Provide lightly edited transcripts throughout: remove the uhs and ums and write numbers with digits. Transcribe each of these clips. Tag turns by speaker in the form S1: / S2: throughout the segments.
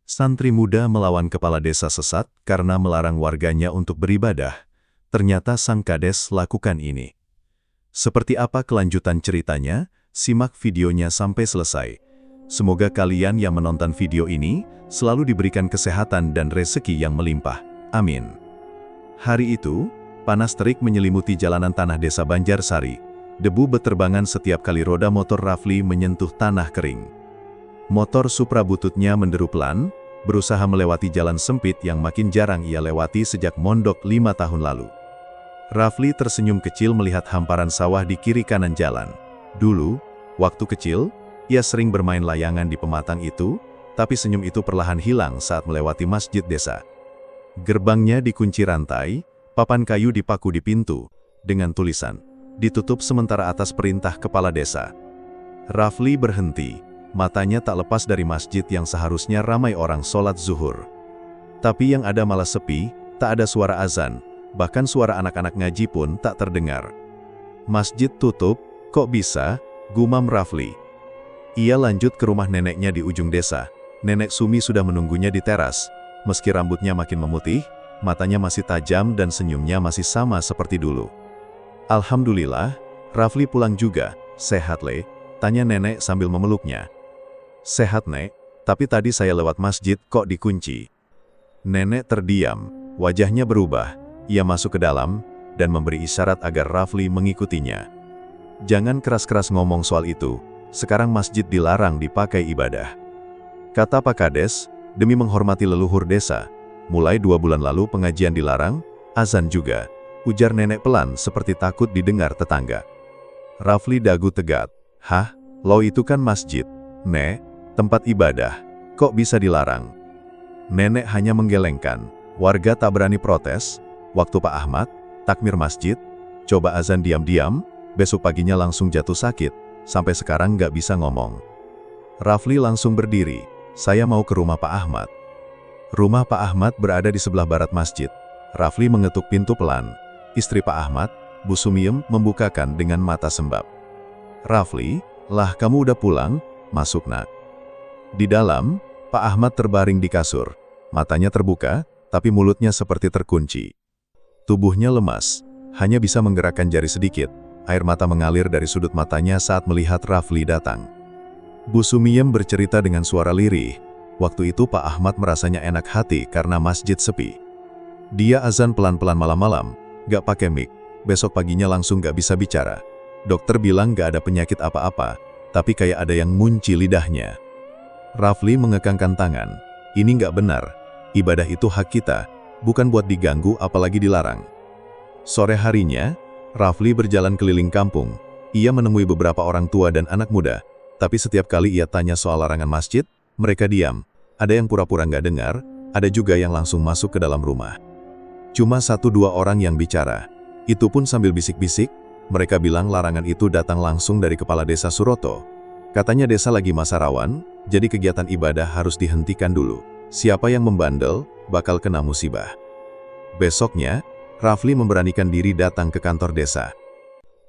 S1: Santri muda melawan kepala desa sesat karena melarang warganya untuk beribadah. Ternyata sang kades lakukan ini. Seperti apa kelanjutan ceritanya? Simak videonya sampai selesai. Semoga kalian yang menonton video ini selalu diberikan kesehatan dan rezeki yang melimpah. Amin. Hari itu, panas terik menyelimuti jalanan tanah desa Banjarsari. Debu beterbangan setiap kali roda motor Rafli menyentuh tanah kering. Motor Supra bututnya menderu pelan, berusaha melewati jalan sempit yang makin jarang ia lewati sejak mondok 5 tahun lalu. Rafli tersenyum kecil melihat hamparan sawah di kiri kanan jalan. Dulu, waktu kecil, ia sering bermain layangan di pematang itu, tapi senyum itu perlahan hilang saat melewati masjid desa. Gerbangnya dikunci rantai, papan kayu dipaku di pintu, dengan tulisan, "Ditutup sementara atas perintah kepala desa." Rafli berhenti. Matanya tak lepas dari masjid yang seharusnya ramai orang sholat zuhur. Tapi yang ada malah sepi, tak ada suara azan, bahkan suara anak-anak ngaji pun tak terdengar. Masjid tutup, kok bisa? Gumam Rafli. Ia lanjut ke rumah neneknya di ujung desa. Nenek Sumi sudah menunggunya di teras. Meski rambutnya makin memutih, matanya masih tajam dan senyumnya masih sama seperti dulu. "Alhamdulillah, Rafli pulang juga. Sehat, Le?" tanya nenek sambil memeluknya. "Sehat, Nek, tapi tadi saya lewat masjid kok dikunci." Nenek terdiam, wajahnya berubah. Ia masuk ke dalam, dan memberi isyarat agar Rafli mengikutinya. "Jangan keras-keras ngomong soal itu, sekarang masjid dilarang dipakai ibadah," kata Pak Kades, demi menghormati leluhur desa. "Mulai 2 bulan lalu pengajian dilarang, azan juga," ujar nenek pelan seperti takut didengar tetangga. Rafli dagu tegak. "Hah? Lo itu kan masjid, Nek, tempat ibadah, kok bisa dilarang?" Nenek hanya menggelengkan. Warga tak berani protes. Waktu Pak Ahmad takmir masjid, coba azan diam-diam, besok paginya langsung jatuh sakit, sampai sekarang nggak bisa ngomong. Rafli langsung berdiri. "Saya mau ke rumah Pak Ahmad." Rumah Pak Ahmad berada di sebelah barat masjid. Rafli mengetuk pintu pelan. Istri Pak Ahmad, Bu Sumiem, membukakan dengan mata sembab. "Rafli, lah kamu udah pulang? Masuk, Nak." Di dalam, Pak Ahmad terbaring di kasur. Matanya terbuka, tapi mulutnya seperti terkunci. Tubuhnya lemas, hanya bisa menggerakkan jari sedikit. Air mata mengalir dari sudut matanya saat melihat Rafli datang. Bu Sumiem bercerita dengan suara lirih. Waktu itu Pak Ahmad merasanya enak hati karena masjid sepi. Dia azan pelan-pelan malam-malam, gak pakai mic. Besok paginya langsung gak bisa bicara. Dokter bilang gak ada penyakit apa-apa, tapi kayak ada yang ngunci lidahnya. Rafli mengekangkan tangan. "Ini nggak benar. Ibadah itu hak kita, bukan buat diganggu apalagi dilarang." Sore harinya, Rafli berjalan keliling kampung. Ia menemui beberapa orang tua dan anak muda. Tapi setiap kali ia tanya soal larangan masjid, mereka diam. Ada yang pura-pura nggak dengar, ada juga yang langsung masuk ke dalam rumah. Cuma 1-2 orang yang bicara. Itu pun sambil bisik-bisik. Mereka bilang larangan itu datang langsung dari kepala desa Suroto. Katanya desa lagi masa rawan, jadi kegiatan ibadah harus dihentikan dulu. Siapa yang membandel, bakal kena musibah. Besoknya, Rafli memberanikan diri datang ke kantor desa.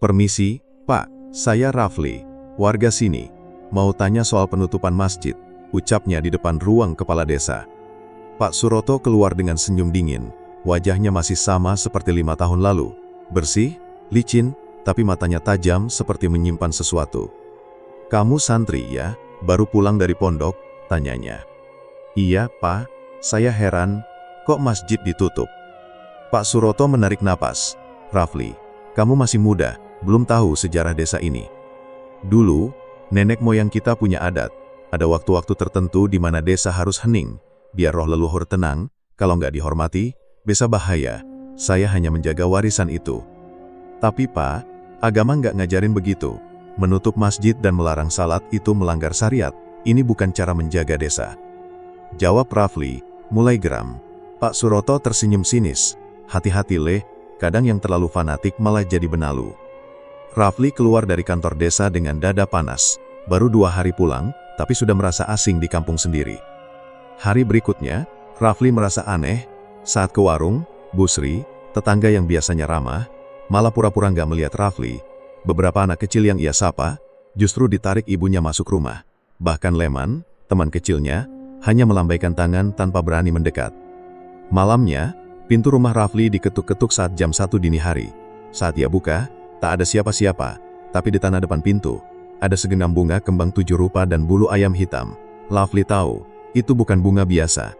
S1: "Permisi, Pak, saya Rafli, warga sini. Mau tanya soal penutupan masjid," ucapnya di depan ruang kepala desa. Pak Suroto keluar dengan senyum dingin. Wajahnya masih sama seperti 5 tahun lalu. Bersih, licin, tapi matanya tajam seperti menyimpan sesuatu. "Kamu santri ya? Baru pulang dari pondok?" tanyanya. "Iya, Pak. Saya heran, kok masjid ditutup?" Pak Suroto menarik napas. "Rafli, kamu masih muda, belum tahu sejarah desa ini. Dulu, nenek moyang kita punya adat. Ada waktu-waktu tertentu di mana desa harus hening, biar roh leluhur tenang. Kalau nggak dihormati, bisa bahaya. Saya hanya menjaga warisan itu." "Tapi Pak, agama nggak ngajarin begitu. Menutup masjid dan melarang salat itu melanggar syariat. Ini bukan cara menjaga desa," jawab Rafli, mulai geram. Pak Suroto tersenyum sinis. "Hati-hati, Le, kadang yang terlalu fanatik malah jadi benalu." Rafli keluar dari kantor desa dengan dada panas. Baru 2 hari pulang, tapi sudah merasa asing di kampung sendiri. Hari berikutnya, Rafli merasa aneh. Saat ke warung, Busri, tetangga yang biasanya ramah, malah pura-pura nggak melihat Rafli. Beberapa anak kecil yang ia sapa, justru ditarik ibunya masuk rumah. Bahkan Leman, teman kecilnya, hanya melambaikan tangan tanpa berani mendekat. Malamnya, pintu rumah Rafli diketuk-ketuk saat jam 1 dini hari. Saat ia buka, tak ada siapa-siapa, tapi di tanah depan pintu, ada segenggam bunga kembang 7 rupa dan bulu ayam hitam. Rafli tahu, itu bukan bunga biasa.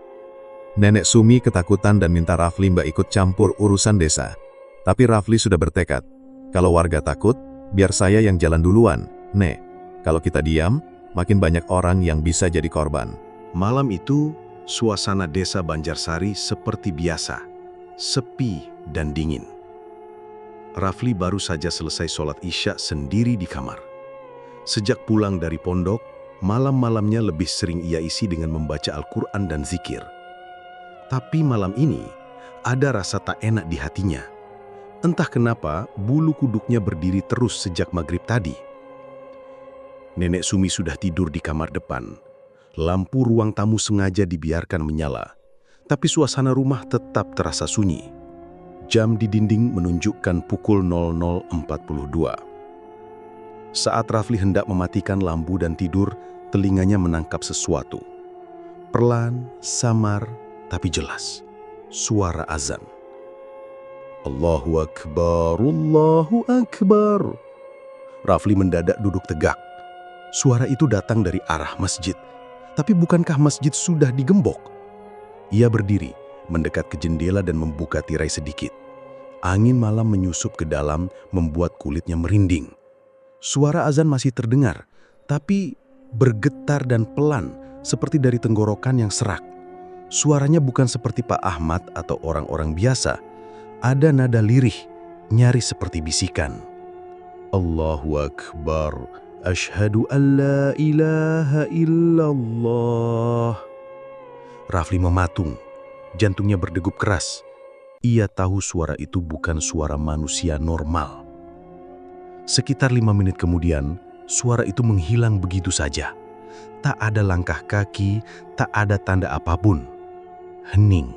S1: Nenek Sumi ketakutan dan minta Rafli mbak ikut campur urusan desa. Tapi Rafli sudah bertekad, kalau warga takut, biar saya yang jalan duluan, Nek. Kalau kita diam, makin banyak orang yang bisa jadi korban.
S2: Malam itu, suasana desa Banjarsari seperti biasa, sepi dan dingin. Rafli baru saja selesai sholat Isya sendiri di kamar. Sejak pulang dari pondok, malam-malamnya lebih sering ia isi dengan membaca Al-Quran dan zikir. Tapi malam ini, ada rasa tak enak di hatinya. Entah kenapa, bulu kuduknya berdiri terus sejak maghrib tadi. Nenek Sumi sudah tidur di kamar depan. Lampu ruang tamu sengaja dibiarkan menyala, tapi suasana rumah tetap terasa sunyi. Jam di dinding menunjukkan pukul 00.42. Saat Rafli hendak mematikan lampu dan tidur, telinganya menangkap sesuatu. Perlahan, samar, tapi jelas. Suara azan. Allahu Akbar, Allahu Akbar. Rafli mendadak duduk tegak. Suara itu datang dari arah masjid. Tapi bukankah masjid sudah digembok? Ia berdiri, mendekat ke jendela dan membuka tirai sedikit. Angin malam menyusup ke dalam, membuat kulitnya merinding. Suara azan masih terdengar, tapi bergetar dan pelan, seperti dari tenggorokan yang serak. Suaranya bukan seperti Pak Ahmad atau orang-orang biasa. Ada nada lirih, nyaris seperti bisikan. Allahu Akbar. Asyhadu an la ilaha illallah. Rafli mematung, jantungnya berdegup keras. Ia tahu suara itu bukan suara manusia normal. Sekitar 5 menit kemudian, suara itu menghilang begitu saja. Tak ada langkah kaki, tak ada tanda apapun. Hening.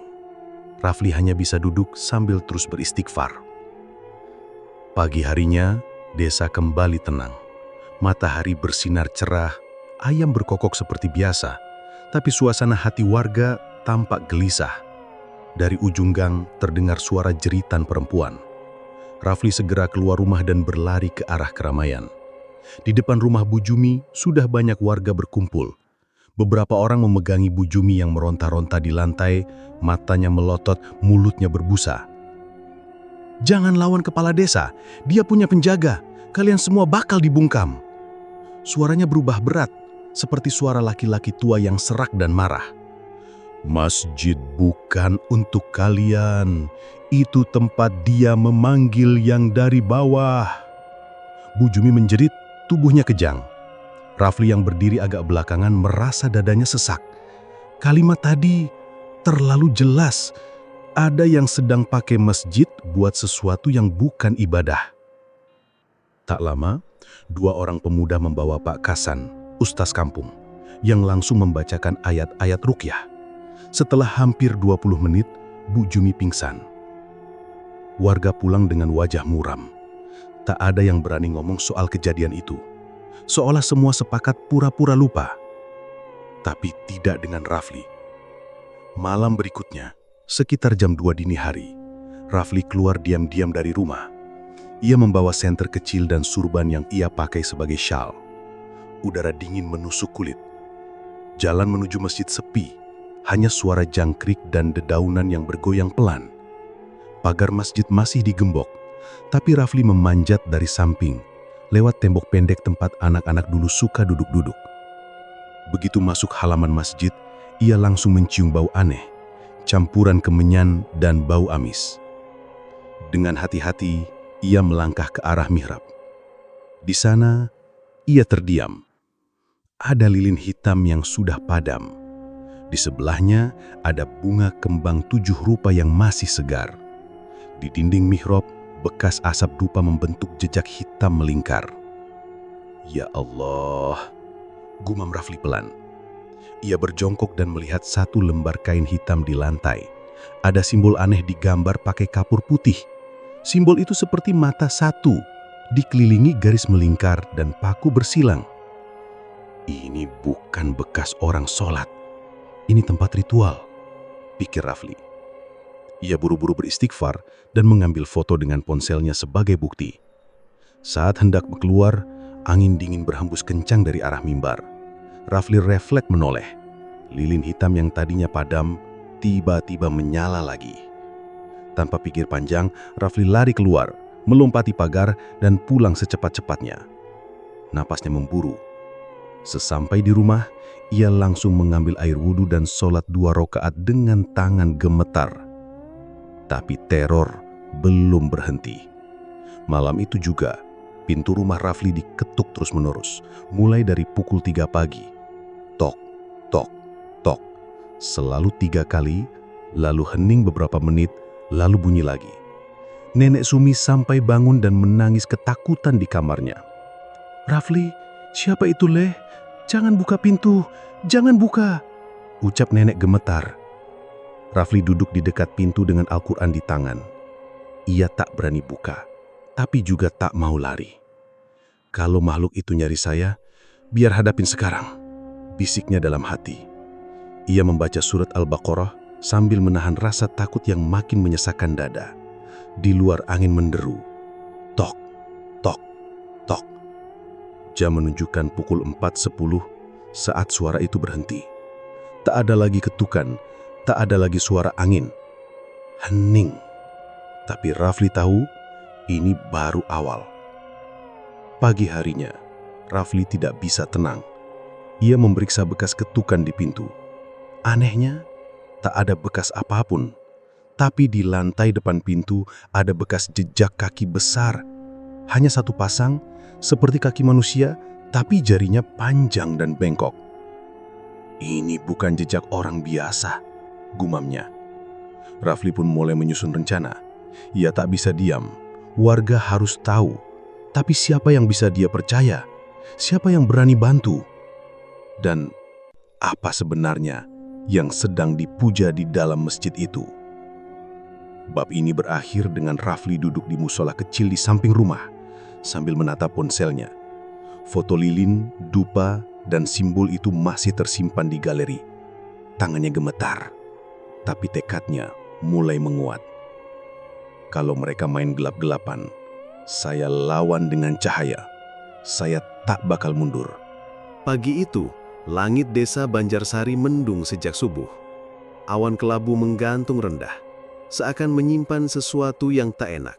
S2: Rafli hanya bisa duduk sambil terus beristighfar. Pagi harinya, desa kembali tenang. Matahari bersinar cerah, ayam berkokok seperti biasa, tapi suasana hati warga tampak gelisah. Dari ujung gang terdengar suara jeritan perempuan. Rafli segera keluar rumah dan berlari ke arah keramaian. Di depan rumah Bu Jumi sudah banyak warga berkumpul. Beberapa orang memegangi Bu Jumi yang meronta-ronta di lantai, matanya melotot, mulutnya berbusa. "Jangan lawan kepala desa, dia punya penjaga, kalian semua bakal dibungkam." Suaranya berubah berat, seperti suara laki-laki tua yang serak dan marah. "Masjid bukan untuk kalian, itu tempat dia memanggil yang dari bawah." Bu Jumi menjerit, tubuhnya kejang. Rafli yang berdiri agak belakangan merasa dadanya sesak. Kalimat tadi terlalu jelas. Ada yang sedang pakai masjid buat sesuatu yang bukan ibadah. Tak lama, 2 orang pemuda membawa Pak Kasan, ustaz kampung, yang langsung membacakan ayat-ayat ruqyah. Setelah hampir 20 menit, Bu Jumi pingsan. Warga pulang dengan wajah muram. Tak ada yang berani ngomong soal kejadian itu. Seolah semua sepakat pura-pura lupa. Tapi tidak dengan Rafli. Malam berikutnya, sekitar jam 2 dini hari, Rafli keluar diam-diam dari rumah. Ia membawa senter kecil dan surban yang ia pakai sebagai syal. Udara dingin menusuk kulit. Jalan menuju masjid sepi, hanya suara jangkrik dan dedaunan yang bergoyang pelan. Pagar masjid masih digembok, tapi Rafli memanjat dari samping, lewat tembok pendek tempat anak-anak dulu suka duduk-duduk. Begitu masuk halaman masjid, ia langsung mencium bau aneh, campuran kemenyan dan bau amis. Dengan hati-hati, ia melangkah ke arah mihrab. Di sana, ia terdiam. Ada lilin hitam yang sudah padam. Di sebelahnya ada bunga kembang 7 rupa yang masih segar. Di dinding mihrab, bekas asap dupa membentuk jejak hitam melingkar. "Ya Allah," gumam Rafli pelan. Ia berjongkok dan melihat satu lembar kain hitam di lantai. Ada simbol aneh digambar pakai kapur putih. Simbol itu seperti mata satu, dikelilingi garis melingkar dan paku bersilang. Ini bukan bekas orang sholat. Ini tempat ritual, pikir Rafli. Ia buru-buru beristighfar dan mengambil foto dengan ponselnya sebagai bukti. Saat hendak keluar, angin dingin berhembus kencang dari arah mimbar. Rafli refleks menoleh. Lilin hitam yang tadinya padam, tiba-tiba menyala lagi. Tanpa pikir panjang, Rafli lari keluar, melompati pagar dan pulang secepat-cepatnya. Napasnya memburu. Sesampai di rumah, ia langsung mengambil air wudhu dan sholat 2 rakaat dengan tangan gemetar. Tapi teror belum berhenti. Malam itu juga, pintu rumah Rafli diketuk terus-menerus, mulai dari pukul 3 pagi. Tok, tok, tok. Selalu 3 kali, lalu hening beberapa menit, lalu bunyi lagi. Nenek Sumi sampai bangun dan menangis ketakutan di kamarnya. "Rafli, siapa itu, Leh? Jangan buka pintu, jangan buka," ucap nenek gemetar. Rafli duduk di dekat pintu dengan Al-Quran di tangan. Ia tak berani buka, tapi juga tak mau lari. "Kalau makhluk itu nyari saya, biar hadapin sekarang," bisiknya dalam hati. Ia membaca surat Al-Baqarah sambil menahan rasa takut yang makin menyesakkan dada. Di luar angin menderu. Tok, tok, tok. Jam menunjukkan pukul 4.10 saat suara itu berhenti. Tak ada lagi ketukan, tak ada lagi suara angin. Hening. Tapi Rafli tahu ini baru awal. Pagi harinya, Rafli tidak bisa tenang. Ia memeriksa bekas ketukan di pintu. Anehnya, tak ada bekas apapun. Tapi di lantai depan pintu ada bekas jejak kaki besar. Hanya 1 pasang, seperti kaki manusia, tapi jarinya panjang dan bengkok. "Ini bukan jejak orang biasa," gumamnya. Rafli pun mulai menyusun rencana. Ia tak bisa diam. Warga harus tahu. Tapi siapa yang bisa dia percaya? Siapa yang berani bantu? Dan apa sebenarnya yang sedang dipuja di dalam masjid itu? Bab ini berakhir dengan Rafli duduk di musola kecil di samping rumah sambil menatap ponselnya. Foto lilin, dupa, dan simbol itu masih tersimpan di galeri. Tangannya gemetar, tapi tekadnya mulai menguat. "Kalau mereka main gelap-gelapan, saya lawan dengan cahaya. Saya tak bakal mundur." Pagi itu, langit desa Banjarsari mendung sejak subuh. Awan kelabu menggantung rendah, seakan menyimpan sesuatu yang tak enak.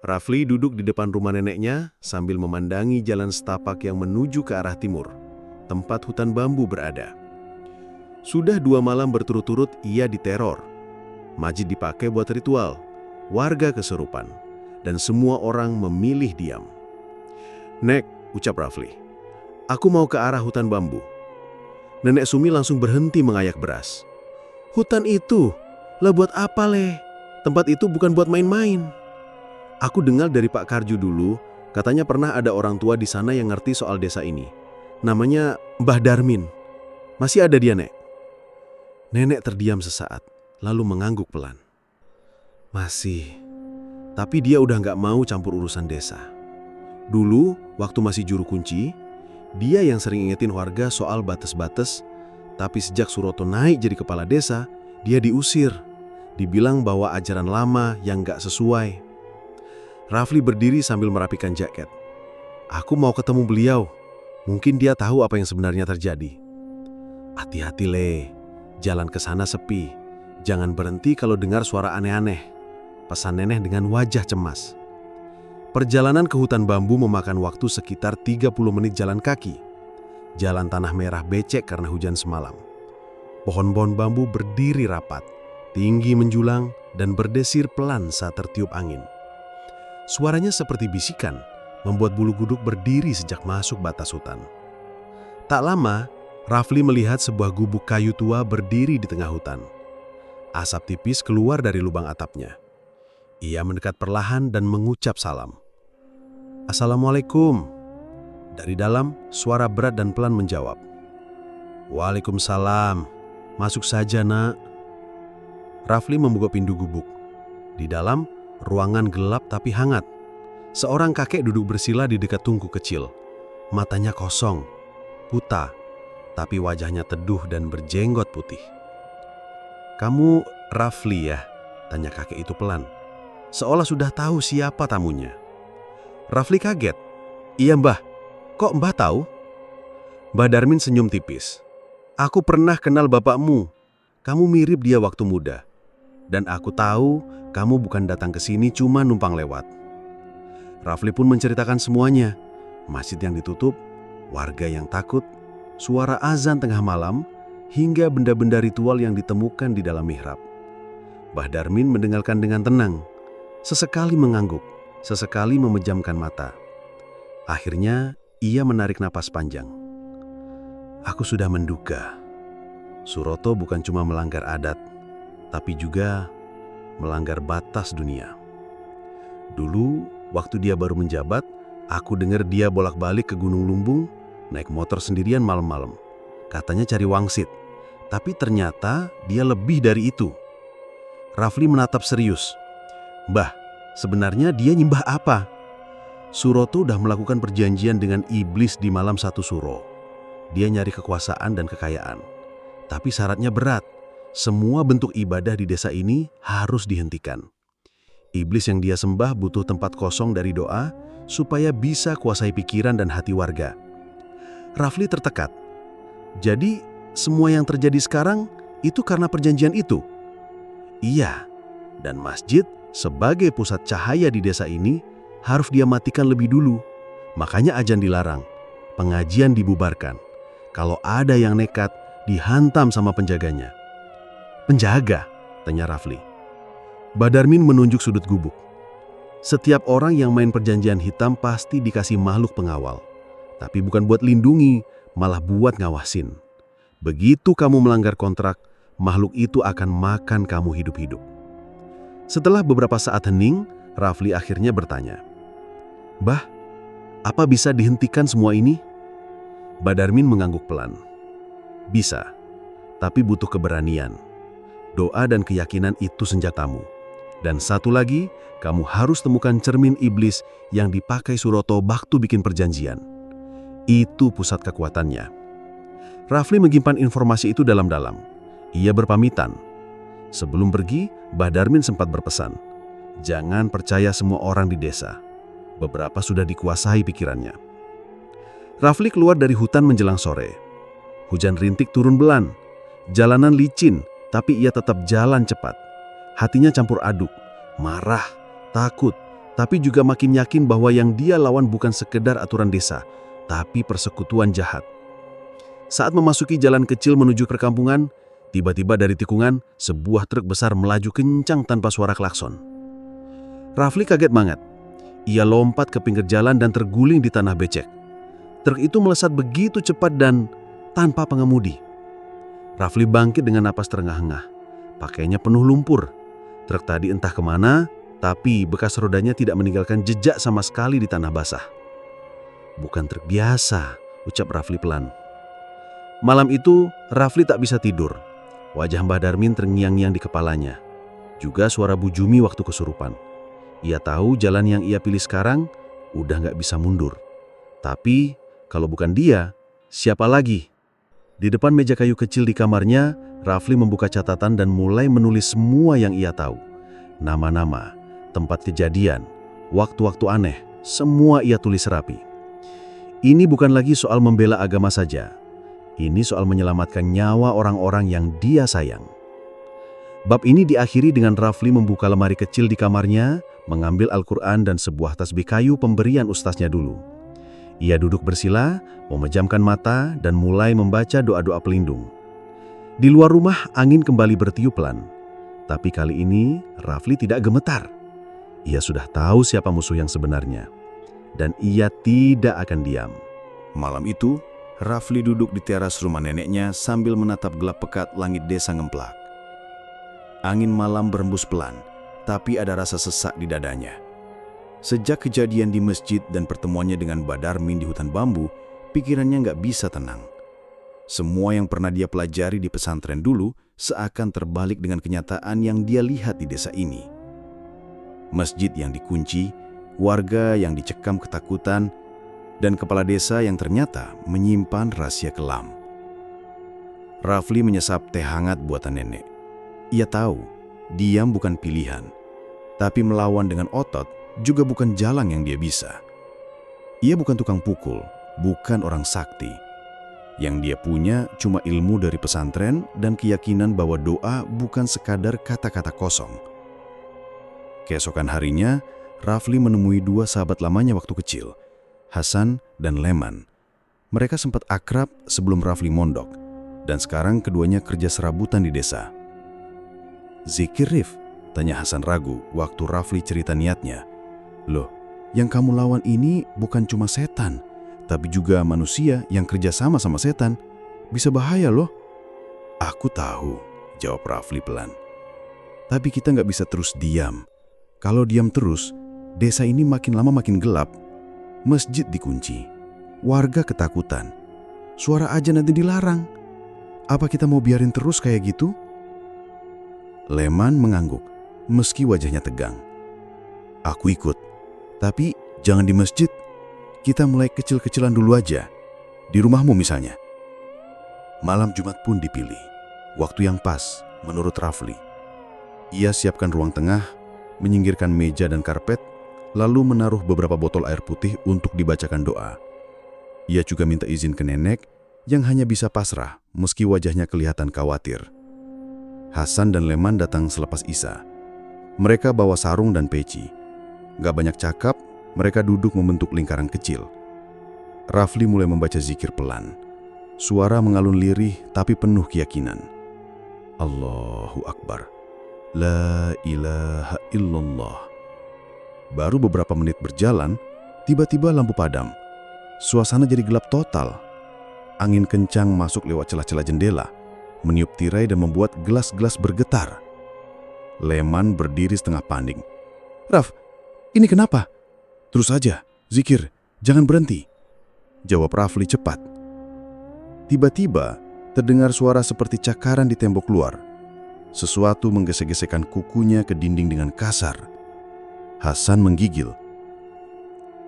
S2: Rafli duduk di depan rumah neneknya sambil memandangi jalan setapak yang menuju ke arah timur, tempat hutan bambu berada. Sudah 2 malam berturut-turut ia diteror. Masjid dipakai buat ritual, warga kesurupan, dan semua orang memilih diam. "Nek," ucap Rafli, "aku mau ke arah hutan bambu." Nenek Sumi langsung berhenti mengayak beras. "Hutan itu? Lah buat apa, Leh? Tempat itu bukan buat main-main." "Aku dengar dari Pak Karju dulu, katanya pernah ada orang tua di sana yang ngerti soal desa ini. Namanya Mbah Darmin. Masih ada dia, Nek?" Nenek terdiam sesaat, lalu mengangguk pelan. "Masih, tapi dia udah nggak mau campur urusan desa. Dulu, waktu masih juru kunci, dia yang sering ingetin warga soal batas-batas, tapi sejak Suroto naik jadi kepala desa, dia diusir. Dibilang bahwa ajaran lama yang nggak sesuai." Rafli berdiri sambil merapikan jaket. "Aku mau ketemu beliau. Mungkin dia tahu apa yang sebenarnya terjadi." "Hati-hati, Le. Jalan ke sana sepi. Jangan berhenti kalau dengar suara aneh-aneh," pesan nenek dengan wajah cemas. Perjalanan ke hutan bambu memakan waktu sekitar 30 menit jalan kaki. Jalan tanah merah becek karena hujan semalam. Pohon-pohon bambu berdiri rapat, tinggi menjulang, dan berdesir pelan saat tertiup angin. Suaranya seperti bisikan, membuat bulu kuduk berdiri sejak masuk batas hutan. Tak lama, Rafli melihat sebuah gubuk kayu tua berdiri di tengah hutan. Asap tipis keluar dari lubang atapnya. Ia mendekat perlahan dan mengucap salam. "Assalamualaikum." Dari dalam, suara berat dan pelan menjawab. "Waalaikumsalam. Masuk saja, Nak." Rafli membuka pintu gubuk. Di dalam, ruangan gelap tapi hangat. Seorang kakek duduk bersila di dekat tungku kecil. Matanya kosong, buta. tapi wajahnya teduh dan berjenggot putih. "Kamu Rafli ya?" tanya kakek itu pelan, seolah sudah tahu siapa tamunya. Rafli kaget. "Iya mbah, kok mbah tahu?" Mbah Darmin senyum tipis. "Aku pernah kenal bapakmu. Kamu mirip dia waktu muda. Dan aku tahu kamu bukan datang ke sini cuma numpang lewat." Rafli pun menceritakan semuanya. Masjid yang ditutup, warga yang takut, suara azan tengah malam, hingga benda-benda ritual yang ditemukan di dalam mihrab. Mbah Darmin mendengarkan dengan tenang, sesekali mengangguk, sesekali memejamkan mata. Akhirnya, ia menarik napas panjang. "Aku sudah menduga, Suroto bukan cuma melanggar adat, tapi juga melanggar batas dunia. Dulu, waktu dia baru menjabat, aku dengar dia bolak-balik ke Gunung Lumbung, naik motor sendirian malam-malam. Katanya cari wangsit, tapi ternyata dia lebih dari itu." Rafli menatap serius. "Mbah, sebenarnya dia nyembah apa?" "Suroto udah melakukan perjanjian dengan iblis di malam satu suro. Dia nyari kekuasaan dan kekayaan. Tapi syaratnya berat. Semua bentuk ibadah di desa ini harus dihentikan. Iblis yang dia sembah butuh tempat kosong dari doa supaya bisa kuasai pikiran dan hati warga." Rafli tertekat. "Jadi, semua yang terjadi sekarang itu karena perjanjian itu?" "Iya, dan masjid sebagai pusat cahaya di desa ini harus dia matikan lebih dulu. Makanya azan dilarang, pengajian dibubarkan. Kalau ada yang nekat, dihantam sama penjaganya." "Penjaga?" tanya Rafli. Mbah Darmin menunjuk sudut gubuk. "Setiap orang yang main perjanjian hitam pasti dikasih makhluk pengawal. Tapi bukan buat lindungi, malah buat ngawasin. Begitu kamu melanggar kontrak, makhluk itu akan makan kamu hidup-hidup." Setelah beberapa saat hening, Rafli akhirnya bertanya, "Mbah, apa bisa dihentikan semua ini?" Mbah Darmin mengangguk pelan. "Bisa, tapi butuh keberanian. Doa dan keyakinan itu senjatamu. Dan satu lagi, kamu harus temukan cermin iblis yang dipakai Suroto waktu bikin perjanjian. Itu pusat kekuatannya." Rafli menyimpan informasi itu dalam-dalam. Ia berpamitan. Sebelum pergi, Mbah Darmin sempat berpesan, "Jangan percaya semua orang di desa. Beberapa sudah dikuasai pikirannya." Rafli keluar dari hutan menjelang sore. Hujan rintik turun belan. Jalanan licin, tapi ia tetap jalan cepat. Hatinya campur aduk, marah, takut, tapi juga makin yakin bahwa yang dia lawan bukan sekedar aturan desa, tapi persekutuan jahat. Saat memasuki jalan kecil menuju perkampungan, tiba-tiba dari tikungan, sebuah truk besar melaju kencang tanpa suara klakson. Rafli kaget banget. Ia lompat ke pinggir jalan dan terguling di tanah becek. Truk itu melesat begitu cepat dan tanpa pengemudi. Rafli bangkit dengan napas terengah-engah. Pakainya penuh lumpur. Truk tadi entah kemana, tapi bekas rodanya tidak meninggalkan jejak sama sekali di tanah basah. "Bukan truk biasa," ucap Rafli pelan. Malam itu, Rafli tak bisa tidur. Wajah Mbah Darmin terngiang-ngiang di kepalanya. Juga suara Bu Jumi waktu kesurupan. Ia tahu jalan yang ia pilih sekarang udah gak bisa mundur. Tapi, kalau bukan dia, siapa lagi? Di depan meja kayu kecil di kamarnya, Rafli membuka catatan dan mulai menulis semua yang ia tahu. Nama-nama, tempat kejadian, waktu-waktu aneh, semua ia tulis rapi. Ini bukan lagi soal membela agama saja. Ini soal menyelamatkan nyawa orang-orang yang dia sayang. Bab ini diakhiri dengan Rafli membuka lemari kecil di kamarnya, mengambil Al-Quran dan sebuah tasbih kayu pemberian ustaznya dulu. Ia duduk bersila, memejamkan mata, dan mulai membaca doa-doa pelindung. Di luar rumah, angin kembali bertiup pelan. Tapi kali ini, Rafli tidak gemetar. Ia sudah tahu siapa musuh yang sebenarnya. Dan ia tidak akan diam.
S1: Malam itu, Rafli duduk di teras rumah neneknya sambil menatap gelap pekat langit desa ngemplak. Angin malam berembus pelan, tapi ada rasa sesak di dadanya. Sejak kejadian di masjid dan pertemuannya dengan Mbah Darmin di hutan bambu, pikirannya nggak bisa tenang. Semua yang pernah dia pelajari di pesantren dulu seakan terbalik dengan kenyataan yang dia lihat di desa ini. Masjid yang dikunci, warga yang dicekam ketakutan, dan kepala desa yang ternyata menyimpan rahasia kelam.
S2: Rafli menyesap teh hangat buatan nenek. Ia tahu, diam bukan pilihan. Tapi melawan dengan otot juga bukan jalan yang dia bisa. Ia bukan tukang pukul, bukan orang sakti. Yang dia punya cuma ilmu dari pesantren dan keyakinan bahwa doa bukan sekadar kata-kata kosong. Keesokan harinya, Rafli menemui dua sahabat lamanya waktu kecil, Hasan dan Leman. Mereka sempat akrab sebelum Rafli mondok, dan sekarang keduanya kerja serabutan di desa. "Zikir, Rif?" tanya Hasan ragu waktu Rafli cerita niatnya. "Loh, yang kamu lawan ini bukan cuma setan, tapi juga manusia yang kerja sama setan. Bisa bahaya loh." "Aku tahu," jawab Rafli pelan. "Tapi kita nggak bisa terus diam. Kalau diam terus, desa ini makin lama makin gelap. Masjid dikunci, warga ketakutan, suara azan nanti dilarang. Apa kita mau biarin terus kayak gitu?" Leman mengangguk, meski wajahnya tegang. "Aku ikut, tapi jangan di masjid. Kita mulai kecil-kecilan dulu aja, di rumahmu misalnya." Malam Jumat pun dipilih, waktu yang pas menurut Rafli. Ia siapkan ruang tengah, menyingkirkan meja dan karpet, lalu menaruh beberapa botol air putih untuk dibacakan doa. Ia juga minta izin ke nenek yang hanya bisa pasrah meski wajahnya kelihatan khawatir. Hasan dan Leman datang selepas Isya. Mereka bawa sarung dan peci. Gak banyak cakap, mereka duduk membentuk lingkaran kecil. Rafli mulai membaca zikir pelan. Suara mengalun lirih tapi penuh keyakinan. Allahu Akbar. La ilaha illallah. Baru beberapa menit berjalan, tiba-tiba lampu padam. Suasana jadi gelap total. Angin kencang masuk lewat celah-celah jendela, meniup tirai dan membuat gelas-gelas bergetar. Leman berdiri setengah panik. "Raf, ini kenapa?" "Terus aja, zikir, jangan berhenti," jawab Rafli cepat. Tiba-tiba, terdengar suara seperti cakaran di tembok luar. Sesuatu menggesek-gesekkan kukunya ke dinding dengan kasar. Hasan menggigil.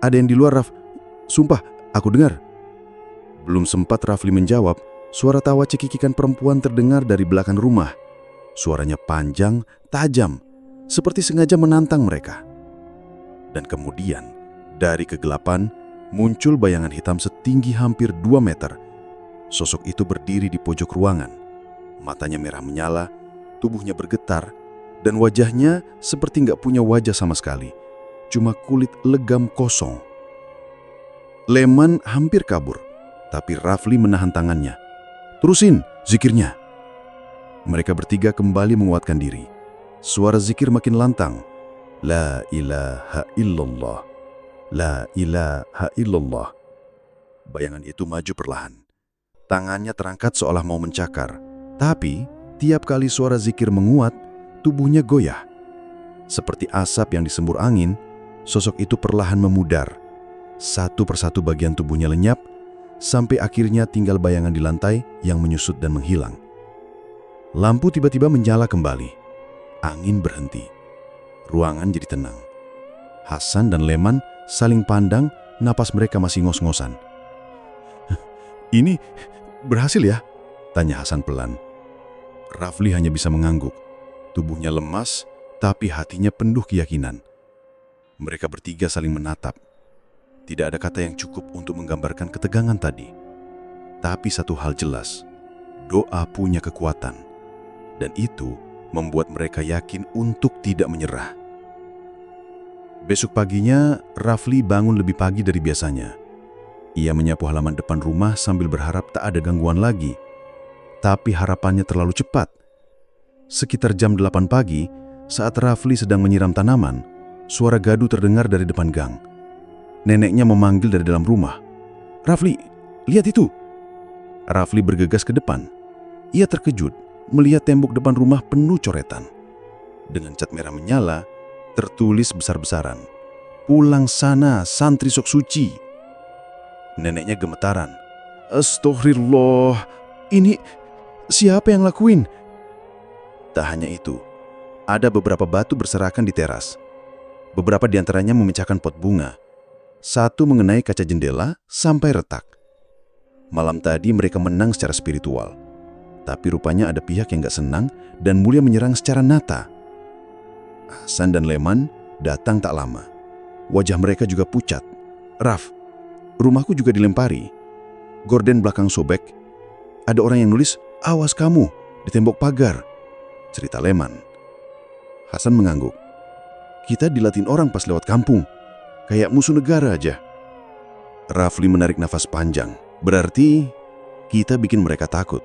S2: "Ada yang di luar, Raf. Sumpah, aku dengar." Belum sempat Rafli menjawab, suara tawa cekikikan perempuan terdengar dari belakang rumah. Suaranya panjang, tajam, seperti sengaja menantang mereka. Dan kemudian, dari kegelapan, muncul bayangan hitam setinggi hampir 2 meter. Sosok itu berdiri di pojok ruangan. Matanya merah menyala, tubuhnya bergetar, dan wajahnya seperti nggak punya wajah sama sekali. Cuma kulit legam kosong. Leman hampir kabur, tapi Rafli menahan tangannya. "Terusin zikirnya." Mereka bertiga kembali menguatkan diri. Suara zikir makin lantang. La ilaha illallah. La ilaha illallah. Bayangan itu maju perlahan. Tangannya terangkat seolah mau mencakar. Tapi tiap kali suara zikir menguat, tubuhnya goyah. Seperti asap yang disembur angin, sosok itu perlahan memudar. Satu persatu bagian tubuhnya lenyap, sampai akhirnya tinggal bayangan di lantai yang menyusut dan menghilang. Lampu tiba-tiba menyala kembali. Angin berhenti. Ruangan jadi tenang. Hasan dan Leman saling pandang, napas mereka masih ngos-ngosan. "Ini berhasil ya?" tanya Hasan pelan. Rafli hanya bisa mengangguk. Tubuhnya lemas, tapi hatinya penuh keyakinan. Mereka bertiga saling menatap. Tidak ada kata yang cukup untuk menggambarkan ketegangan tadi. Tapi satu hal jelas, doa punya kekuatan. Dan itu membuat mereka yakin untuk tidak menyerah. Besok paginya, Rafli bangun lebih pagi dari biasanya. Ia menyapu halaman depan rumah sambil berharap tak ada gangguan lagi. Tapi harapannya terlalu cepat. Sekitar jam 8 pagi, saat Rafli sedang menyiram tanaman, suara gaduh terdengar dari depan gang. Neneknya memanggil dari dalam rumah. "Rafli, lihat itu!" Rafli bergegas ke depan. Ia terkejut melihat tembok depan rumah penuh coretan. Dengan cat merah menyala, tertulis besar-besaran, "Pulang sana, santri sok suci." Neneknya gemetaran. "Astaghfirullah, ini siapa yang lakuin?" Tak hanya itu, ada beberapa batu berserakan di teras. Beberapa di antaranya memecahkan pot bunga. Satu mengenai kaca jendela sampai retak. Malam tadi mereka menang secara spiritual.
S3: Tapi rupanya ada pihak yang gak senang dan Mulia menyerang secara nyata. Hasan dan Leman datang tak lama. Wajah mereka juga pucat. "Raf, rumahku juga dilempari. Gorden belakang sobek. Ada orang yang nulis, 'Awas kamu,' di tembok pagar," cerita Leman. Hasan mengangguk. "Kita dilatin orang pas lewat kampung. Kayak musuh negara aja." Rafli menarik nafas panjang. "Berarti kita bikin mereka takut.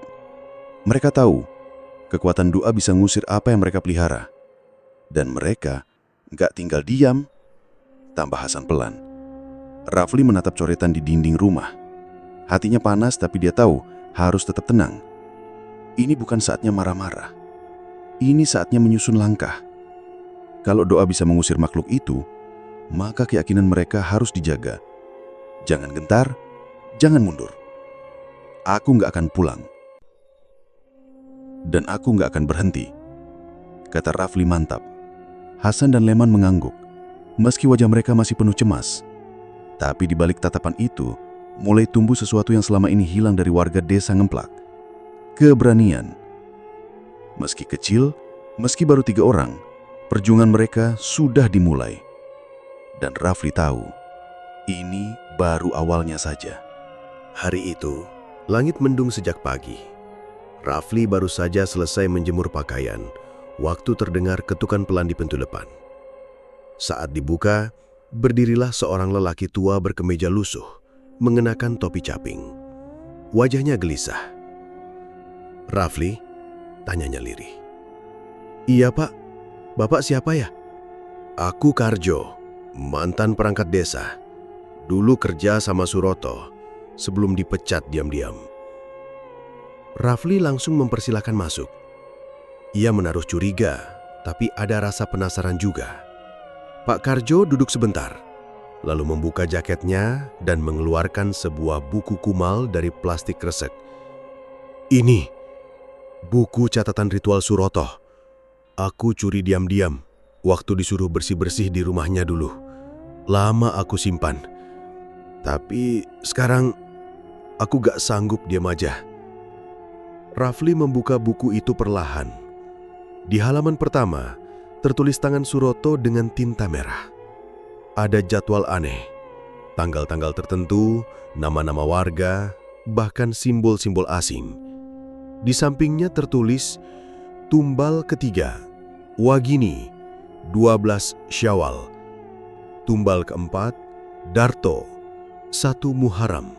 S3: Mereka tahu kekuatan doa bisa ngusir apa yang mereka pelihara. Dan mereka gak tinggal diam," tambah Hasan pelan. Rafli menatap coretan di dinding rumah. Hatinya panas tapi dia tahu harus tetap tenang. Ini bukan saatnya marah-marah. Ini saatnya menyusun langkah. Kalau doa bisa mengusir makhluk itu, maka keyakinan mereka harus dijaga. Jangan gentar, jangan mundur. Aku gak akan pulang. Dan aku gak akan berhenti, kata Rafli mantap. Hasan dan Leman mengangguk, meski wajah mereka masih penuh cemas. Tapi di balik tatapan itu, mulai tumbuh sesuatu yang selama ini hilang dari warga desa Ngemplak. Keberanian. Meski kecil, meski baru 3 orang, perjuangan mereka sudah dimulai. Dan Rafli tahu, ini baru awalnya saja.
S2: Hari itu, langit mendung sejak pagi. Rafli baru saja selesai menjemur pakaian, waktu terdengar ketukan pelan di pintu depan. Saat dibuka, berdirilah seorang lelaki tua berkemeja lusuh, mengenakan topi caping. Wajahnya gelisah. "Rafli?" tanyanya lirih. "Iya Pak, Bapak siapa ya?" "Aku Karjo, mantan perangkat desa. Dulu kerja sama Suroto, sebelum dipecat diam-diam." Rafli langsung mempersilahkan masuk. Ia menaruh curiga, tapi ada rasa penasaran juga. Pak Karjo duduk sebentar, lalu membuka jaketnya dan mengeluarkan sebuah buku kumal dari plastik kresek. "Ini buku catatan ritual Suroto. Aku curi diam-diam waktu disuruh bersih-bersih di rumahnya dulu. Lama aku simpan. Tapi sekarang aku gak sanggup diam aja." Rafli membuka buku itu perlahan. Di halaman pertama, tertulis tangan Suroto dengan tinta merah. Ada jadwal aneh, tanggal-tanggal tertentu, nama-nama warga, bahkan simbol-simbol asing. Di sampingnya tertulis tumbal ketiga, Wagini, 12 Syawal. Tumbal keempat, Darto, 1 Muharram.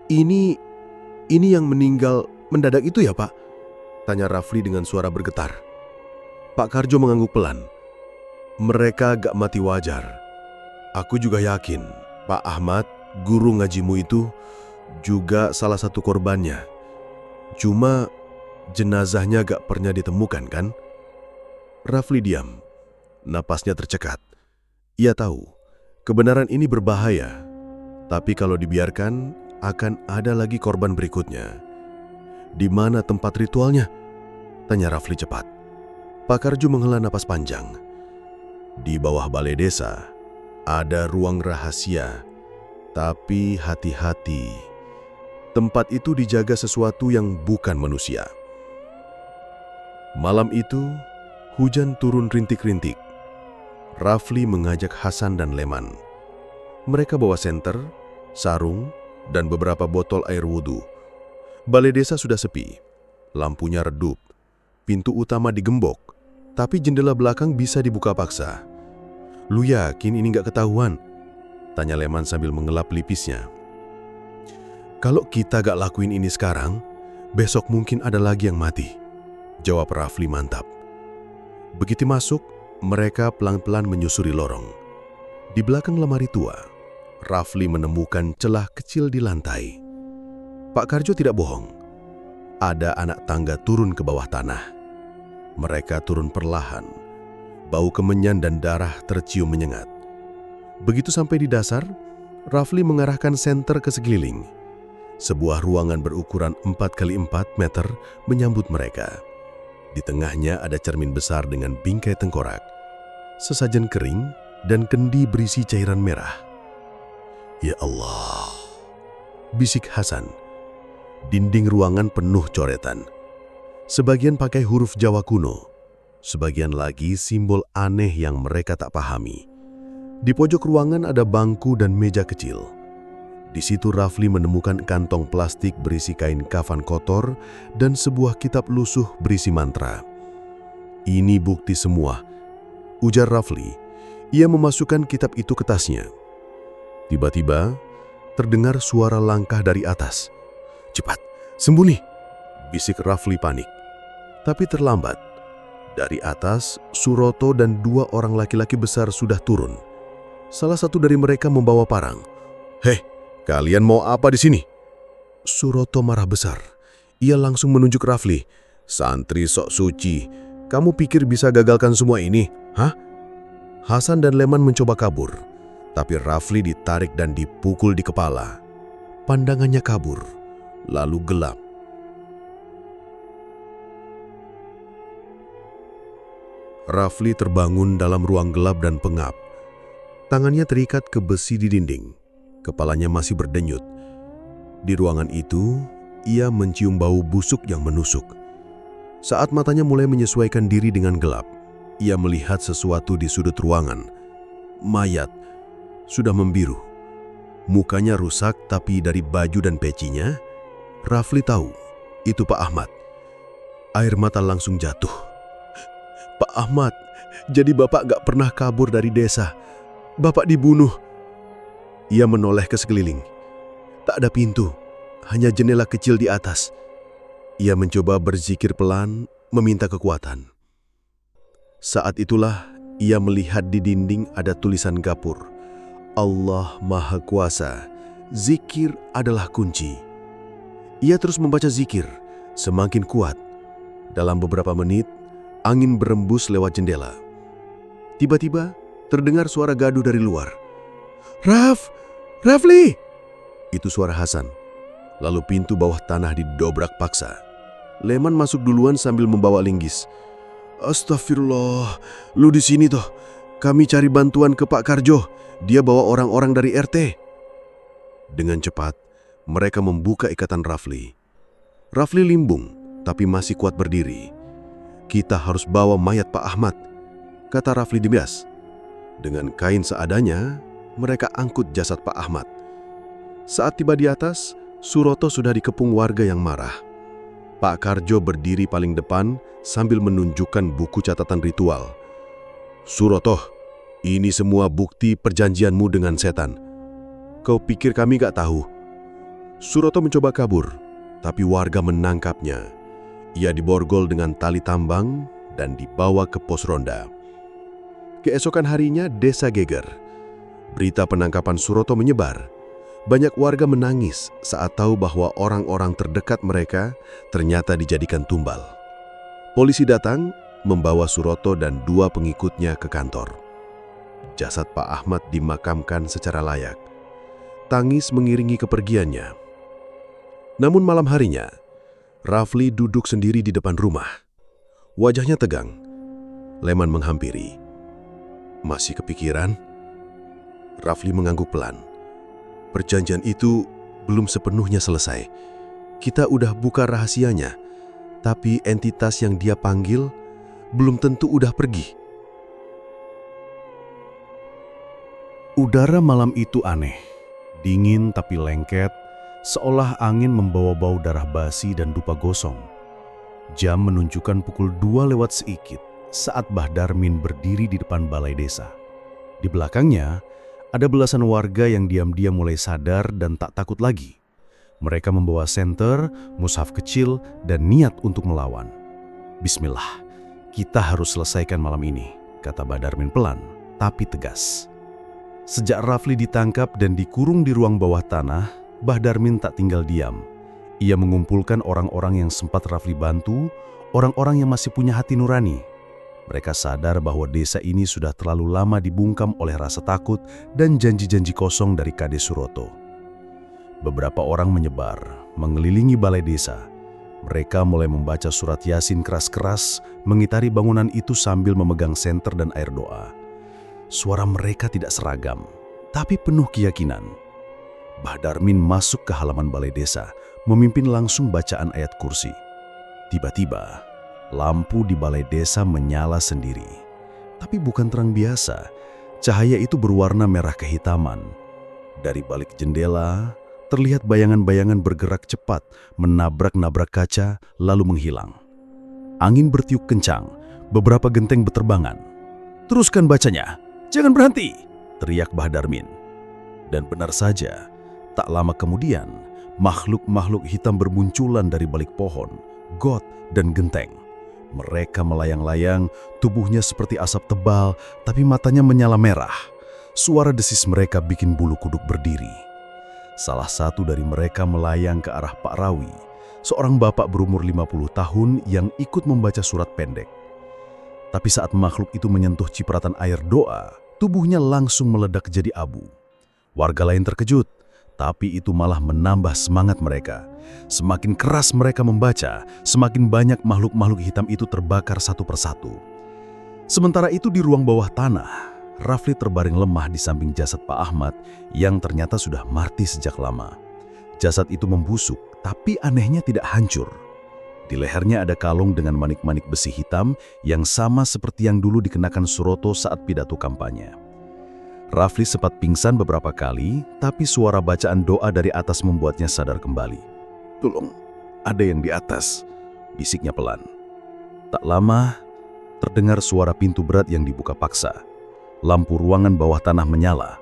S2: Ini yang meninggal mendadak itu ya Pak? Tanya Rafli dengan suara bergetar. Pak Karjo mengangguk pelan. "Mereka gak mati wajar. Aku juga yakin Pak Ahmad, guru ngajimu itu, juga salah satu korbannya. Cuma jenazahnya gak pernah ditemukan kan?" Rafli diam. Napasnya tercekat. Ia tahu kebenaran ini berbahaya, tapi kalau dibiarkan akan ada lagi korban berikutnya. "Di mana tempat ritualnya?" tanya Rafli cepat. Pak Karjo menghela napas panjang. "Di bawah balai desa ada ruang rahasia, tapi hati-hati. Tempat itu dijaga sesuatu yang bukan manusia." Malam itu, hujan turun rintik-rintik. Rafli mengajak Hasan dan Leman. Mereka bawa senter, sarung, dan beberapa botol air wudhu. Balai desa sudah sepi, lampunya redup, pintu utama digembok, tapi jendela belakang bisa dibuka paksa. "Lu yakin ini gak ketahuan?" tanya Leman sambil mengelap lipisnya. "Kalau kita gak lakuin ini sekarang, besok mungkin ada lagi yang mati," jawab Rafli mantap. Begitu masuk, mereka pelan-pelan menyusuri lorong. Di belakang lemari tua, Rafli menemukan celah kecil di lantai. Pak Karjo tidak bohong. Ada anak tangga turun ke bawah tanah. Mereka turun perlahan. Bau kemenyan dan darah tercium menyengat. Begitu sampai di dasar, Rafli mengarahkan senter ke sekeliling. Sebuah ruangan berukuran 4x4 meter menyambut mereka. Di tengahnya ada cermin besar dengan bingkai tengkorak, sesajen kering, dan kendi berisi cairan merah. "Ya Allah," bisik Hasan. Dinding ruangan penuh coretan. Sebagian pakai huruf Jawa kuno, sebagian lagi simbol aneh yang mereka tak pahami. Di pojok ruangan ada bangku dan meja kecil. Di situ Rafli menemukan kantong plastik berisi kain kafan kotor dan sebuah kitab lusuh berisi mantra. Ini bukti semua, ujar Rafli. Ia memasukkan kitab itu ke tasnya. Tiba-tiba, terdengar suara langkah dari atas. "Cepat, sembunyi!" bisik Rafli panik. Tapi terlambat. Dari atas, Suroto dan 2 orang laki-laki besar sudah turun. Salah satu dari mereka membawa parang. "Hei, kalian mau apa di sini?" Suroto marah besar. Ia langsung menunjuk Rafli. "Santri sok suci, kamu pikir bisa gagalkan semua ini? Hah?" Hasan dan Leman mencoba kabur, tapi Rafli ditarik dan dipukul di kepala. Pandangannya kabur, lalu gelap. Rafli terbangun dalam ruang gelap dan pengap. Tangannya terikat ke besi di dinding. Kepalanya masih berdenyut. Di ruangan itu, ia mencium bau busuk yang menusuk. Saat matanya mulai menyesuaikan diri dengan gelap, ia melihat sesuatu di sudut ruangan. Mayat, sudah membiru. Mukanya rusak, tapi dari baju dan pecinya, Rafli tahu, itu Pak Ahmad. Air mata langsung jatuh. "Pak Ahmad, jadi Bapak gak pernah kabur dari desa. Bapak dibunuh." Ia menoleh ke sekeliling. Tak ada pintu, hanya jendela kecil di atas. Ia mencoba berzikir pelan, meminta kekuatan. Saat itulah ia melihat di dinding ada tulisan gapur. Allah Maha Kuasa, zikir adalah kunci. Ia terus membaca zikir, semakin kuat. Dalam beberapa menit, angin berembus lewat jendela. Tiba-tiba, terdengar suara gaduh dari luar. Rafli!" Itu suara Hasan. Lalu pintu bawah tanah didobrak paksa. Leman masuk duluan sambil membawa linggis. "Astagfirullah, lu di sini toh? Kami cari bantuan ke Pak Karjo. Dia bawa orang-orang dari RT." Dengan cepat, mereka membuka ikatan Rafli. Rafli limbung, tapi masih kuat berdiri. "Kita harus bawa mayat Pak Ahmad," kata Rafli dibias. Dengan kain seadanya, mereka angkut jasad Pak Ahmad. Saat tiba di atas, Suroto sudah dikepung warga yang marah. Pak Karjo berdiri paling depan sambil menunjukkan buku catatan ritual. "Suroto, ini semua bukti perjanjianmu dengan setan. Kau pikir kami gak tahu?" Suroto mencoba kabur, tapi warga menangkapnya. Ia diborgol dengan tali tambang dan dibawa ke pos ronda. Keesokan harinya, desa geger. Berita penangkapan Suroto menyebar. Banyak warga menangis saat tahu bahwa orang-orang terdekat mereka ternyata dijadikan tumbal. Polisi datang, membawa Suroto dan 2 pengikutnya ke kantor. Jasad Pak Ahmad dimakamkan secara layak. Tangis mengiringi kepergiannya. Namun malam harinya, Rafli duduk sendiri di depan rumah. Wajahnya tegang. Leman menghampiri. "Masih kepikiran?" Rafli mengangguk pelan. "Perjanjian itu belum sepenuhnya selesai. Kita udah buka rahasianya, tapi entitas yang dia panggil belum tentu udah pergi." Udara malam itu aneh. Dingin tapi lengket, seolah angin membawa bau darah basi dan dupa gosong. Jam menunjukkan pukul 2 lewat seikit saat Bah Darmin berdiri di depan balai desa. Di belakangnya, ada belasan warga yang diam-diam mulai sadar dan tak takut lagi. Mereka membawa senter, mushaf kecil, dan niat untuk melawan. "Bismillah, kita harus selesaikan malam ini," kata Bah Darmin pelan, tapi tegas. Sejak Rafli ditangkap dan dikurung di ruang bawah tanah, Bah Darmin tak tinggal diam. Ia mengumpulkan orang-orang yang sempat Rafli bantu, orang-orang yang masih punya hati nurani. Mereka sadar bahwa desa ini sudah terlalu lama dibungkam oleh rasa takut dan janji-janji kosong dari Kades Suroto. Beberapa orang menyebar, mengelilingi balai desa. Mereka mulai membaca surat Yasin keras-keras, mengitari bangunan itu sambil memegang senter dan air doa. Suara mereka tidak seragam, tapi penuh keyakinan. Bah Darmin masuk ke halaman balai desa, memimpin langsung bacaan ayat kursi. Tiba-tiba, lampu di balai desa menyala sendiri. Tapi bukan terang biasa, cahaya itu berwarna merah kehitaman. Dari balik jendela, terlihat bayangan-bayangan bergerak cepat, menabrak-nabrak kaca, lalu menghilang. Angin bertiup kencang, beberapa genteng berterbangan. "Teruskan bacanya, jangan berhenti!" teriak Bah Darmin. Dan benar saja, tak lama kemudian, makhluk-makhluk hitam bermunculan dari balik pohon, got, dan genteng. Mereka melayang-layang, tubuhnya seperti asap tebal, tapi matanya menyala merah. Suara desis mereka bikin bulu kuduk berdiri. Salah satu dari mereka melayang ke arah Pak Rawi, seorang bapak berumur 50 tahun yang ikut membaca surat pendek. Tapi saat makhluk itu menyentuh cipratan air doa, tubuhnya langsung meledak jadi abu. Warga lain terkejut, tapi itu malah menambah semangat mereka. Semakin keras mereka membaca, semakin banyak makhluk-makhluk hitam itu terbakar satu persatu. Sementara itu di ruang bawah tanah, Rafli terbaring lemah di samping jasad Pak Ahmad yang ternyata sudah mati sejak lama. Jasad itu membusuk, tapi anehnya tidak hancur. Di lehernya ada kalung dengan manik-manik besi hitam yang sama seperti yang dulu dikenakan Suroto saat pidato kampanye. Rafli sempat pingsan beberapa kali, tapi suara bacaan doa dari atas membuatnya sadar kembali. "Tolong, ada yang di atas," bisiknya pelan. Tak lama, terdengar suara pintu berat yang dibuka paksa. Lampu ruangan bawah tanah menyala.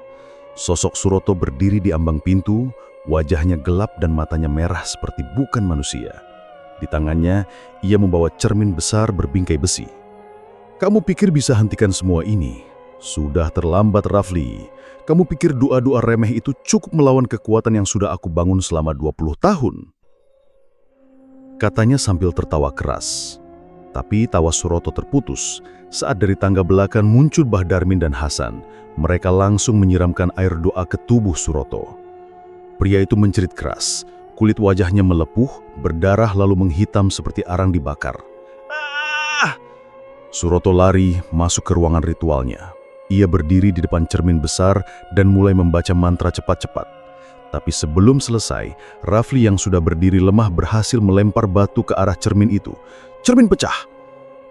S2: Sosok Suroto berdiri di ambang pintu, wajahnya gelap dan matanya merah seperti bukan manusia. Di tangannya, ia membawa cermin besar berbingkai besi. "Kamu pikir bisa hentikan semua ini? Sudah terlambat, Rafli. Kamu pikir doa-doa remeh itu cukup melawan kekuatan yang sudah aku bangun selama 20 tahun?" Katanya sambil tertawa keras. Tapi tawa Suroto terputus saat dari tangga belakang muncul Bah Darmin dan Hasan. Mereka langsung menyiramkan air doa ke tubuh Suroto. Pria itu menjerit keras. Kulit wajahnya melepuh, berdarah lalu menghitam seperti arang dibakar. "Ah!" Suroto lari masuk ke ruangan ritualnya. Ia berdiri di depan cermin besar dan mulai membaca mantra cepat-cepat. Tapi sebelum selesai, Rafli yang sudah berdiri lemah berhasil melempar batu ke arah cermin itu. Cermin pecah,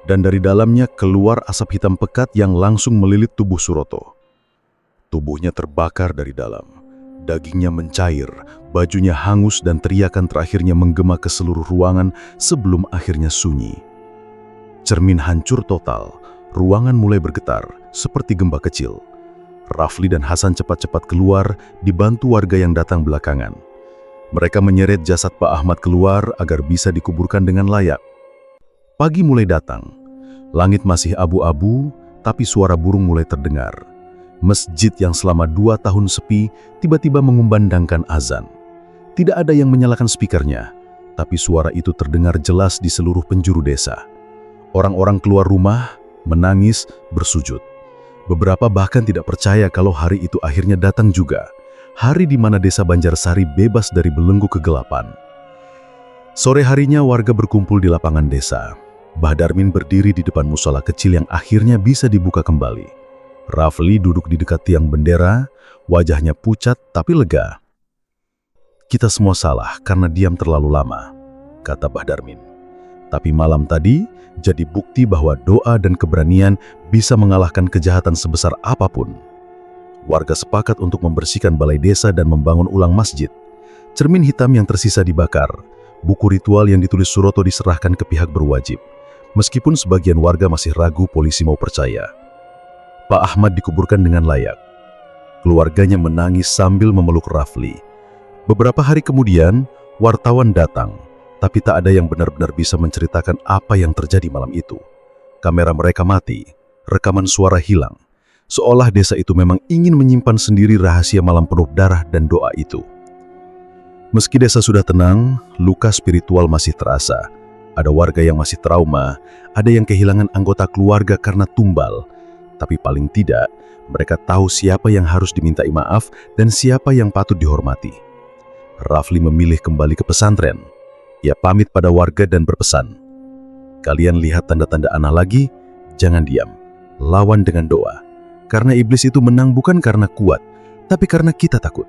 S2: dan dari dalamnya keluar asap hitam pekat yang langsung melilit tubuh Suroto. Tubuhnya terbakar dari dalam. Dagingnya mencair, bajunya hangus dan teriakan terakhirnya menggema ke seluruh ruangan sebelum akhirnya sunyi. Cermin hancur total, ruangan mulai bergetar seperti gempa kecil. Rafli dan Hasan cepat-cepat keluar dibantu warga yang datang belakangan. Mereka menyeret jasad Pak Ahmad keluar agar bisa dikuburkan dengan layak. Pagi mulai datang. Langit masih abu-abu, tapi suara burung mulai terdengar. Masjid yang selama 2 tahun sepi tiba-tiba mengumandangkan azan. Tidak ada yang menyalakan speakernya, tapi suara itu terdengar jelas di seluruh penjuru desa. Orang-orang keluar rumah, menangis, bersujud. Beberapa bahkan tidak percaya kalau hari itu akhirnya datang juga. Hari di mana desa Banjarsari bebas dari belenggu kegelapan. Sore harinya warga berkumpul di lapangan desa. Bah Darmin berdiri di depan musola kecil yang akhirnya bisa dibuka kembali. Rafli duduk di dekat tiang bendera, wajahnya pucat tapi lega. "Kita semua salah karena diam terlalu lama," kata Bah Darmin. Tapi malam tadi jadi bukti bahwa doa dan keberanian bisa mengalahkan kejahatan sebesar apapun. Warga sepakat untuk membersihkan balai desa dan membangun ulang masjid. Cermin hitam yang tersisa dibakar. Buku ritual yang ditulis Suroto diserahkan ke pihak berwajib. Meskipun sebagian warga masih ragu polisi mau percaya. Pak Ahmad dikuburkan dengan layak. Keluarganya menangis sambil memeluk Rafli. Beberapa hari kemudian, wartawan datang. Tapi tak ada yang benar-benar bisa menceritakan apa yang terjadi malam itu. Kamera mereka mati, rekaman suara hilang. Seolah desa itu memang ingin menyimpan sendiri rahasia malam penuh darah dan doa itu. Meski desa sudah tenang, luka spiritual masih terasa. Ada warga yang masih trauma, ada yang kehilangan anggota keluarga karena tumbal. Tapi paling tidak, mereka tahu siapa yang harus dimintai maaf dan siapa yang patut dihormati. Rafli memilih kembali ke pesantren. Ia pamit pada warga dan berpesan, "Kalian lihat tanda-tanda anak lagi, jangan diam. Lawan dengan doa. Karena iblis itu menang bukan karena kuat, tapi karena kita takut."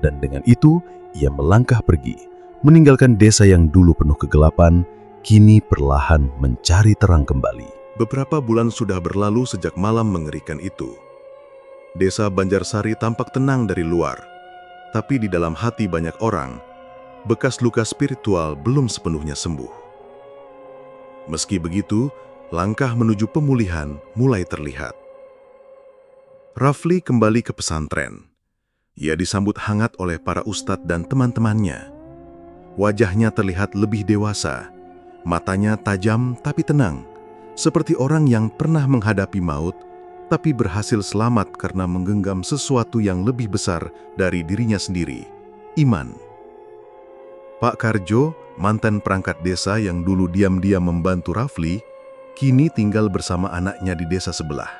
S2: Dan dengan itu, ia melangkah pergi, meninggalkan desa yang dulu penuh kegelapan, kini perlahan mencari terang kembali.
S1: Beberapa bulan sudah berlalu sejak malam mengerikan itu. Desa Banjarsari tampak tenang dari luar, tapi di dalam hati banyak orang, bekas luka spiritual belum sepenuhnya sembuh. Meski begitu, langkah menuju pemulihan mulai terlihat. Rafli kembali ke pesantren. Ia disambut hangat oleh para ustadz dan teman-temannya. Wajahnya terlihat lebih dewasa, matanya tajam tapi tenang, seperti orang yang pernah menghadapi maut, tapi berhasil selamat karena menggenggam sesuatu yang lebih besar dari dirinya sendiri, iman. Pak Karjo, mantan perangkat desa yang dulu diam-diam membantu Rafli, kini tinggal bersama anaknya di desa sebelah.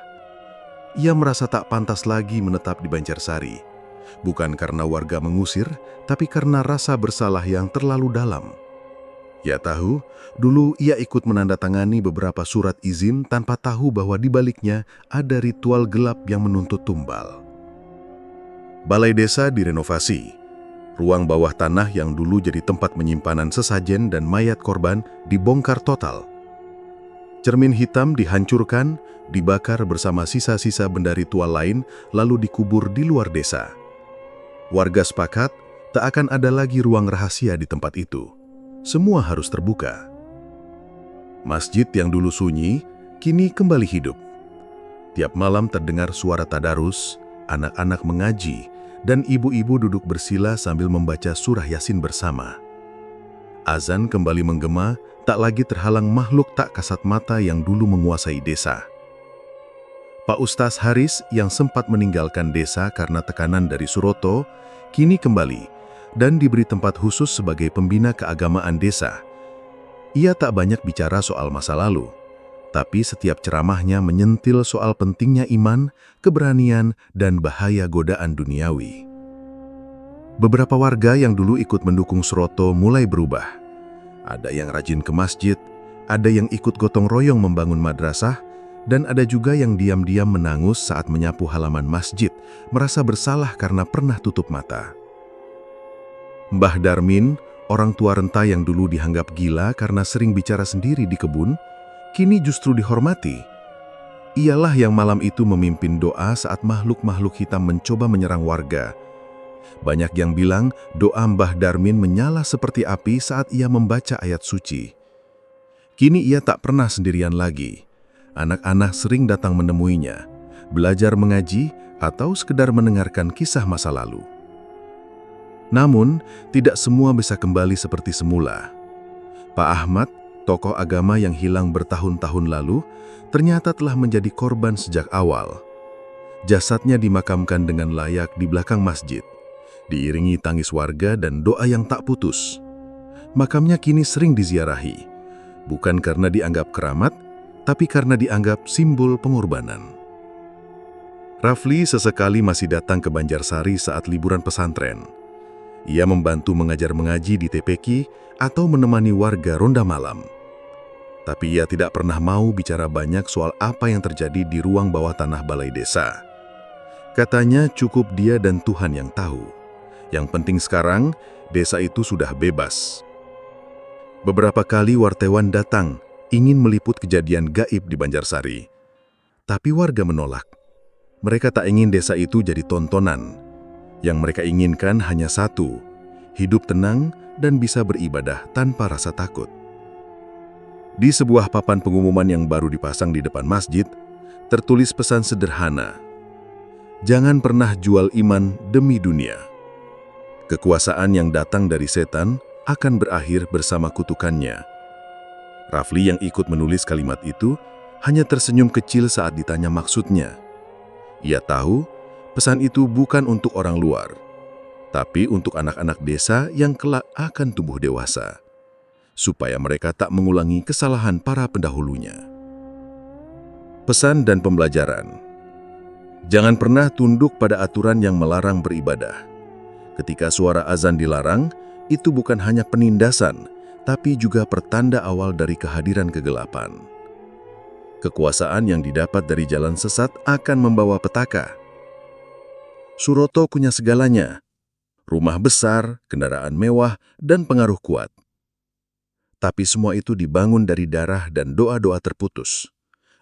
S1: Ia merasa tak pantas lagi menetap di Banjarsari, bukan karena warga mengusir, tapi karena rasa bersalah yang terlalu dalam. Ia tahu, dulu ia ikut menandatangani beberapa surat izin tanpa tahu bahwa di baliknya ada ritual gelap yang menuntut tumbal. Balai desa direnovasi. Ruang bawah tanah yang dulu jadi tempat penyimpanan sesajen dan mayat korban dibongkar total. Cermin hitam dihancurkan, dibakar bersama sisa-sisa benda ritual lain, lalu dikubur di luar desa. Warga sepakat tak akan ada lagi ruang rahasia di tempat itu. Semua harus terbuka. Masjid yang dulu sunyi, kini kembali hidup. Tiap malam terdengar suara tadarus, anak-anak mengaji, dan ibu-ibu duduk bersila sambil membaca surah Yasin bersama. Azan kembali menggema, tak lagi terhalang makhluk tak kasat mata yang dulu menguasai desa. Pak Ustaz Haris yang sempat meninggalkan desa karena tekanan dari Suroto, kini kembali dan diberi tempat khusus sebagai pembina keagamaan desa. Ia tak banyak bicara soal masa lalu, tapi setiap ceramahnya menyentil soal pentingnya iman, keberanian, dan bahaya godaan duniawi. Beberapa warga yang dulu ikut mendukung Suroto mulai berubah. Ada yang rajin ke masjid, ada yang ikut gotong royong membangun madrasah, dan ada juga yang diam-diam menangus saat menyapu halaman masjid, merasa bersalah karena pernah tutup mata. Mbah Darmin, orang tua renta yang dulu dianggap gila karena sering bicara sendiri di kebun, kini justru dihormati. Ialah yang malam itu memimpin doa saat makhluk-makhluk hitam mencoba menyerang warga. Banyak yang bilang doa Mbah Darmin menyala seperti api saat ia membaca ayat suci. Kini ia tak pernah sendirian lagi. Anak-anak sering datang menemuinya, belajar mengaji atau sekedar mendengarkan kisah masa lalu. Namun, tidak semua bisa kembali seperti semula. Pak Ahmad, tokoh agama yang hilang bertahun-tahun lalu, ternyata telah menjadi korban sejak awal. Jasadnya dimakamkan dengan layak di belakang masjid, diiringi tangis warga dan doa yang tak putus. Makamnya kini sering diziarahi, bukan karena dianggap keramat, tapi karena dianggap simbol pengorbanan. Rafli sesekali masih datang ke Banjarsari saat liburan pesantren. Ia membantu mengajar mengaji di TPQ atau menemani warga ronda malam. Tapi ia tidak pernah mau bicara banyak soal apa yang terjadi di ruang bawah tanah balai desa. Katanya cukup dia dan Tuhan yang tahu. Yang penting sekarang, desa itu sudah bebas. Beberapa kali wartawan datang, ingin meliput kejadian gaib di Banjarsari. Tapi warga menolak. Mereka tak ingin desa itu jadi tontonan. Yang mereka inginkan hanya satu, hidup tenang dan bisa beribadah tanpa rasa takut. Di sebuah papan pengumuman yang baru dipasang di depan masjid, tertulis pesan sederhana. Jangan pernah jual iman demi dunia. Kekuasaan yang datang dari setan akan berakhir bersama kutukannya. Rafli yang ikut menulis kalimat itu hanya tersenyum kecil saat ditanya maksudnya. Ia tahu pesan itu bukan untuk orang luar, tapi untuk anak-anak desa yang kelak akan tumbuh dewasa, supaya mereka tak mengulangi kesalahan para pendahulunya. Pesan dan pembelajaran. Jangan pernah tunduk pada aturan yang melarang beribadah. Ketika suara azan dilarang, itu bukan hanya penindasan, tapi juga pertanda awal dari kehadiran kegelapan. Kekuasaan yang didapat dari jalan sesat akan membawa petaka. Suroto punya segalanya.
S3: Rumah besar, kendaraan mewah, dan pengaruh kuat. Tapi semua itu dibangun dari darah dan doa-doa terputus.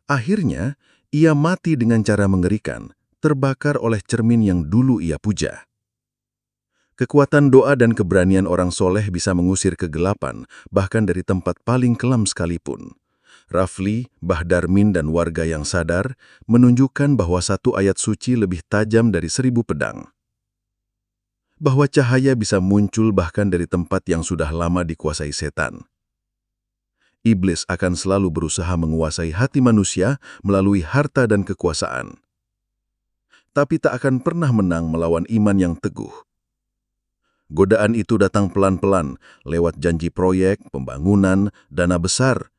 S3: Akhirnya, ia mati dengan cara mengerikan, terbakar oleh cermin yang dulu ia puja. Kekuatan doa dan keberanian orang soleh bisa mengusir kegelapan, bahkan dari tempat paling kelam sekalipun. Rafli, Bahdarmin, dan warga yang sadar menunjukkan bahwa satu ayat suci lebih tajam dari 1000 pedang. Bahwa cahaya bisa muncul bahkan dari tempat yang sudah lama dikuasai setan. Iblis akan selalu berusaha menguasai hati manusia melalui harta dan kekuasaan. Tapi tak akan pernah menang melawan iman yang teguh. Godaan itu datang pelan-pelan lewat janji proyek, pembangunan, dana besar.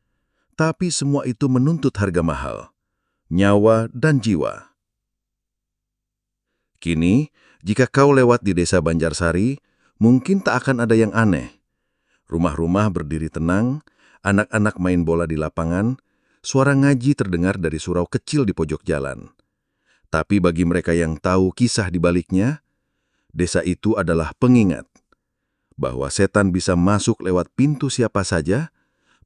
S3: Tapi semua itu menuntut harga mahal, nyawa dan jiwa. Kini, jika kau lewat di desa Banjarsari, mungkin tak akan ada yang aneh. Rumah-rumah berdiri tenang, anak-anak main bola di lapangan, suara ngaji terdengar dari surau kecil di pojok jalan. Tapi bagi mereka yang tahu kisah di baliknya, desa itu adalah pengingat bahwa setan bisa masuk lewat pintu siapa saja,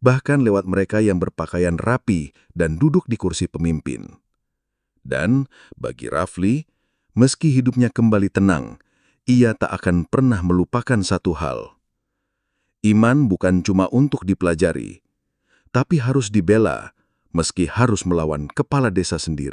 S3: bahkan lewat mereka yang berpakaian rapi dan duduk di kursi pemimpin. Dan bagi Rafli, meski hidupnya kembali tenang, ia tak akan pernah melupakan satu hal. Iman bukan cuma untuk dipelajari, tapi harus dibela, meski harus melawan kepala desa sendiri.